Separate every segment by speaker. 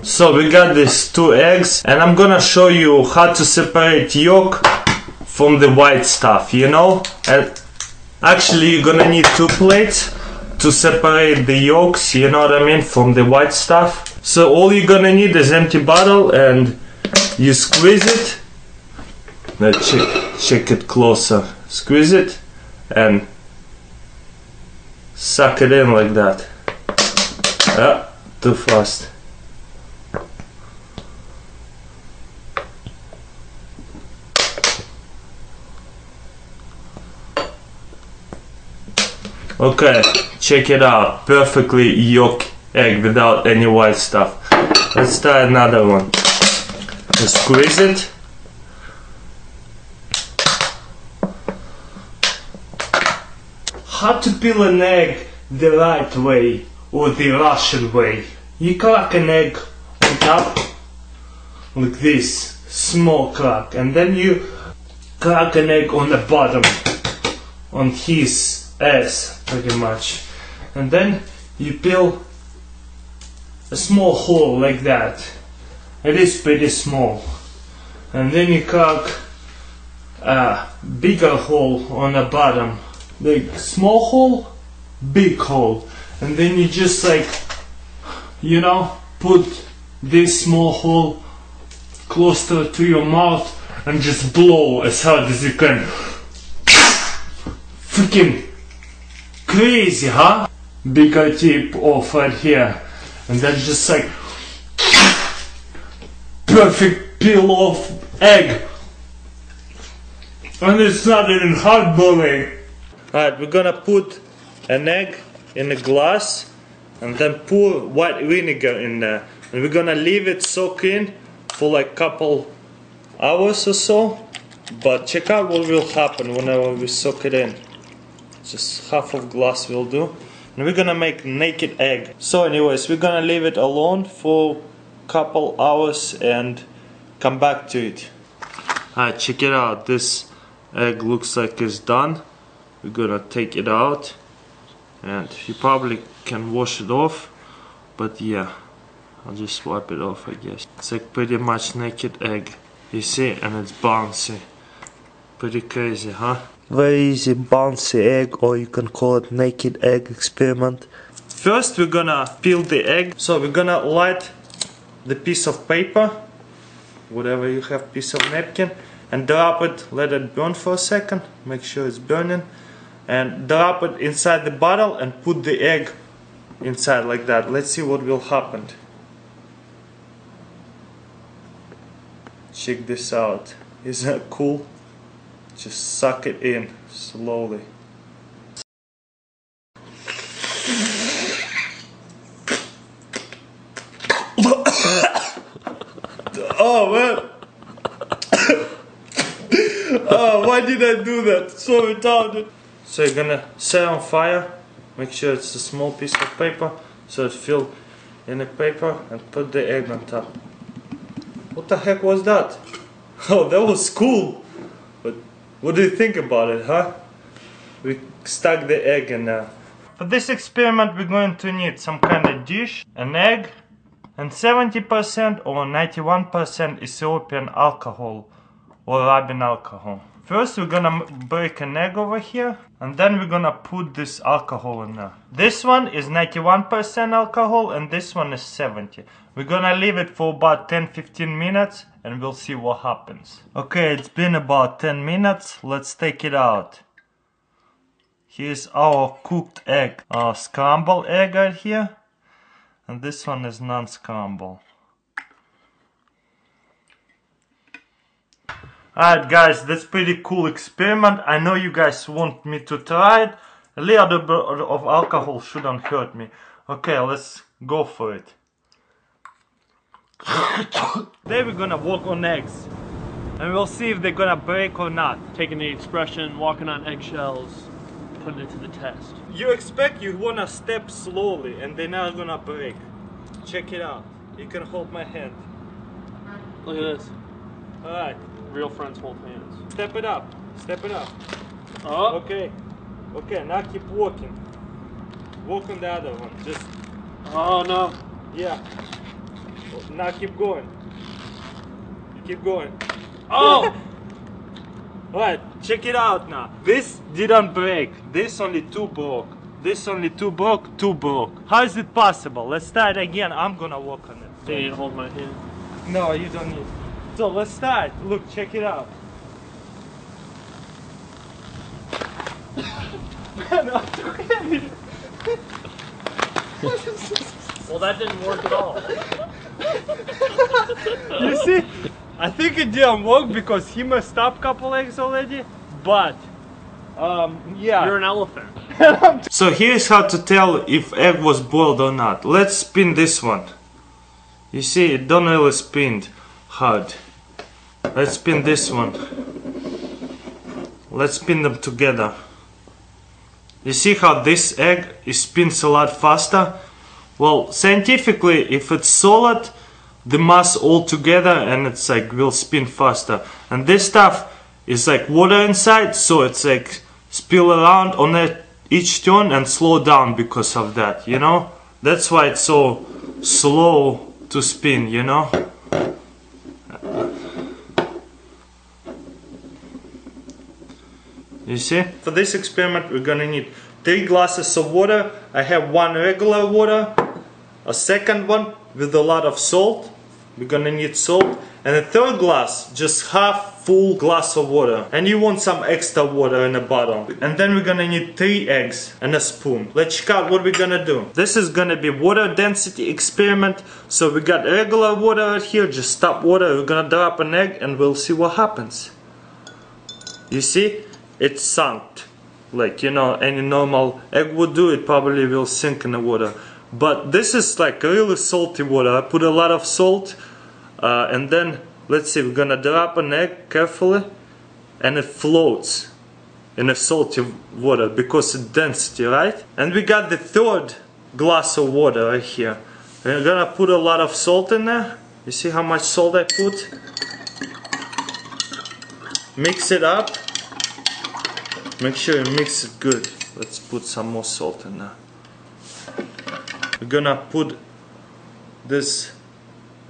Speaker 1: So we got these 2 eggs, and I'm gonna show you how to separate yolk from the white stuff, you know? And actually you're gonna need 2 plates to separate the yolks, you know what I mean, from the white stuff. So all you're gonna need is empty bottle, and you squeeze it. Let's check it closer. Squeeze it and suck it in like that. Too fast. Okay, check it out. Perfectly yolk egg without any white stuff. Let's try another one. Just squeeze it. How to peel an egg the right way or the Russian way? You crack an egg on top like this, small crack, and then you crack an egg on the bottom, on his ass pretty much, and then you peel a small hole like that. It is pretty small, and then you crack a bigger hole on the bottom. Like small hole, big hole, and then you just like, you know, put this small hole closer to your mouth and just blow as hard as you can. Freaking crazy, huh? Bigger tip off right here, and then just like perfect peel off egg, and it's not even hard boiling. Alright, we're gonna put an egg in a glass and then pour white vinegar in there, and we're gonna leave it soak in for like couple hours or so. But check out what will happen whenever we soak it in. Just half of glass will do, and we're gonna make naked egg. So anyways, we're gonna leave it alone for couple hours and come back to it. Alright, check it out. This egg looks like it's done. We're gonna take it out, and you probably can wash it off, but yeah, I'll just wipe it off, I guess. It's like pretty much naked egg, you see, and it's bouncy. Pretty crazy, huh? Very easy bouncy egg, or you can call it naked egg experiment. First we're gonna peel the egg. So we're gonna light the piece of paper, whatever you have, piece of napkin, and drop it, let it burn for a second, make sure it's burning, and drop it inside the bottle and put the egg inside like that. Let's see what will happen. Check this out. Isn't that cool? Just suck it in slowly. Oh man! Oh, why did I do that? So retarded. So you're gonna set on fire. Make sure it's a small piece of paper, so it filled in the paper, and put the egg on top. What the heck was that? Oh, that was cool. But what do you think about it, huh? We stuck the egg in there. For this experiment we're going to need some kind of dish, an egg, and 70% or 91% Ethiopian alcohol or rubbing alcohol. First we're gonna break an egg over here, and then we're gonna put this alcohol in there. This one is 91% alcohol and this one is 70. We're gonna leave it for about 10-15 minutes and we'll see what happens. Okay, it's been about 10 minutes. Let's take it out. Here's our cooked egg. Scrambled egg right here. And this one is non-scrambled. Alright guys, that's pretty cool experiment. I know you guys want me to try it. A little bit of alcohol shouldn't hurt me. Okay, let's go for it. Today we're gonna walk on eggs. And we'll see if they're gonna break or not.
Speaker 2: Taking the expression, walking on eggshells, putting it to the test.
Speaker 1: You expect you wanna step slowly and they're not gonna break. Check it out. You can hold my hand.
Speaker 2: Look at this.
Speaker 1: Alright.
Speaker 2: Real friends hold hands.
Speaker 1: Step it up. Step it up.
Speaker 2: Oh.
Speaker 1: Okay. Okay, now keep walking. Walk on the other one. Just.
Speaker 2: Oh no.
Speaker 1: Yeah. Now keep going. Keep going.
Speaker 2: Oh!
Speaker 1: Alright, check it out now. This didn't break. This only two broke. This only two broke, two broke. How is it possible? Let's start again. I'm gonna work on it.
Speaker 2: Do you need to hold my hand?
Speaker 1: No, you don't need. So let's start. Look, check it out.
Speaker 2: Well, that didn't work at all.
Speaker 1: You see? I think it didn't work because he messed up a couple eggs already. But, yeah.
Speaker 2: You're an elephant.
Speaker 1: So here's how to tell if egg was boiled or not. Let's spin this one. You see, it don't really spin hard. Let's spin this one. Let's spin them together. You see how this egg spins a lot faster? Well, scientifically, if it's solid, the mass all together and it's like will spin faster. And this stuff is like water inside, so it's like spill around on each turn and slow down because of that, you know? That's why it's so slow to spin, you know? You see? For this experiment we're gonna need 3 glasses of water. I have 1 regular water, a second one with a lot of salt. We're gonna need salt. And a third glass, just half full glass of water. And you want some extra water in the bottom. And then we're gonna need 3 eggs and a spoon. Let's check out what we're gonna do. This is gonna be water density experiment. So we got regular water right here, just tap water. We're gonna drop an egg and we'll see what happens. You see? It's sunk. Like, you know, any normal egg would do, it probably will sink in the water. But this is like really salty water. I put a lot of salt. And then, let's see, we're gonna drop an egg carefully. And it floats in a salty water because it's density, right? And we got the third glass of water right here. We're gonna put a lot of salt in there. You see how much salt I put? Mix it up. Make sure you mix it good. Let's put some more salt in there. We're gonna put this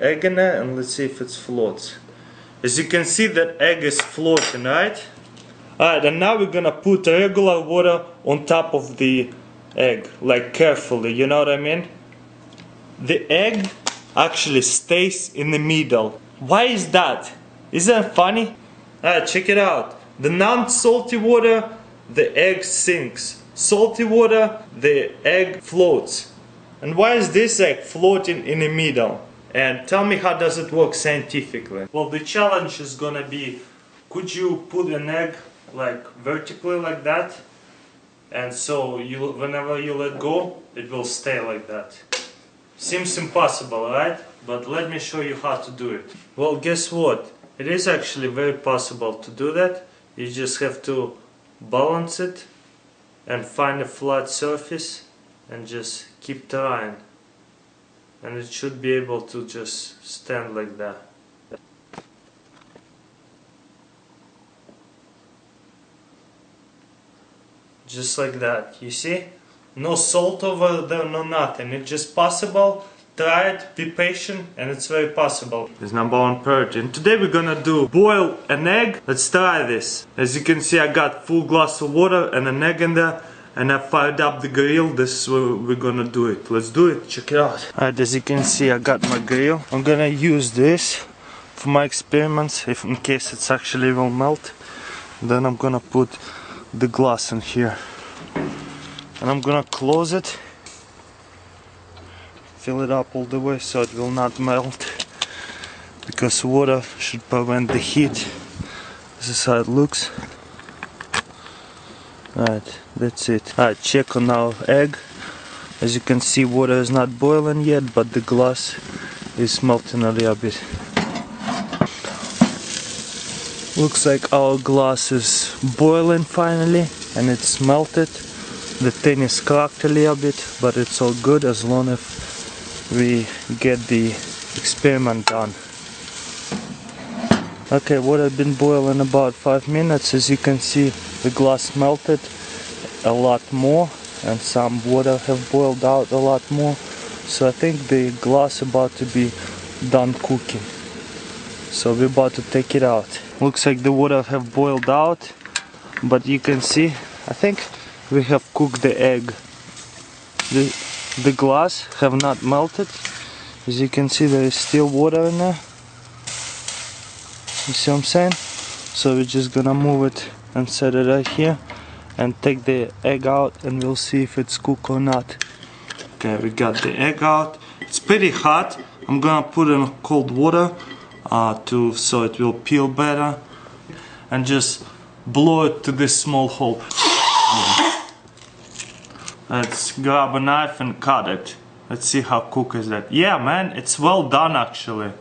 Speaker 1: egg in there and let's see if it floats. As you can see, that egg is floating, right? Alright, and now we're gonna put regular water on top of the egg, like carefully, you know what I mean? The egg actually stays in the middle. Why is that? Isn't it funny? Alright, check it out. The non-salty water, the egg sinks. Salty water, the egg floats. And why is this egg floating in the middle? And tell me, how does it work scientifically? Well, the challenge is gonna be, could you put an egg like vertically like that? And so whenever you let go, it will stay like that. Seems impossible, right? But let me show you how to do it. Well, guess what? It is actually very possible to do that. You just have to balance it and find a flat surface and just keep trying. And it should be able to just stand like that. Just like that, you see? No salt over there, no nothing. It's just possible. Try it, be patient, and it's very possible. It's number 1 priority. And today we're gonna do boil an egg. Let's try this. As you can see, I got full glass of water and an egg in there. And I fired up the grill. This is where we're gonna do it. Let's do it, check it out. Alright, as you can see, I got my grill. I'm gonna use this for my experiments, if in case it's actually will melt. Then I'm gonna put the glass in here. And I'm gonna close it. Fill it up all the way so it will not melt. Because water should prevent the heat. This is how it looks. Alright, that's it. Alright, check on our egg. As you can see, water is not boiling yet, but the glass is melting a little bit. Looks like our glass is boiling finally, and it's melted. The thing is cracked a little bit, but it's all good as long as we get the experiment done. Okay, water has been boiling about 5 minutes. As you can see, the glass melted a lot more and some water have boiled out a lot more. So I think the glass about to be done cooking. So we're about to take it out. Looks like the water have boiled out, but you can see, I think we have cooked the egg. The glass have not melted. As you can see, there is still water in there. You see what I'm saying? So we're just gonna move it and set it right here and take the egg out, and we'll see if it's cooked or not. Okay, we got the egg out. It's pretty hot. I'm gonna put it in cold water so it will peel better, and just blow it to this small hole. Let's grab a knife and cut it. Let's see how cooked is that. Yeah, man, it's well done actually.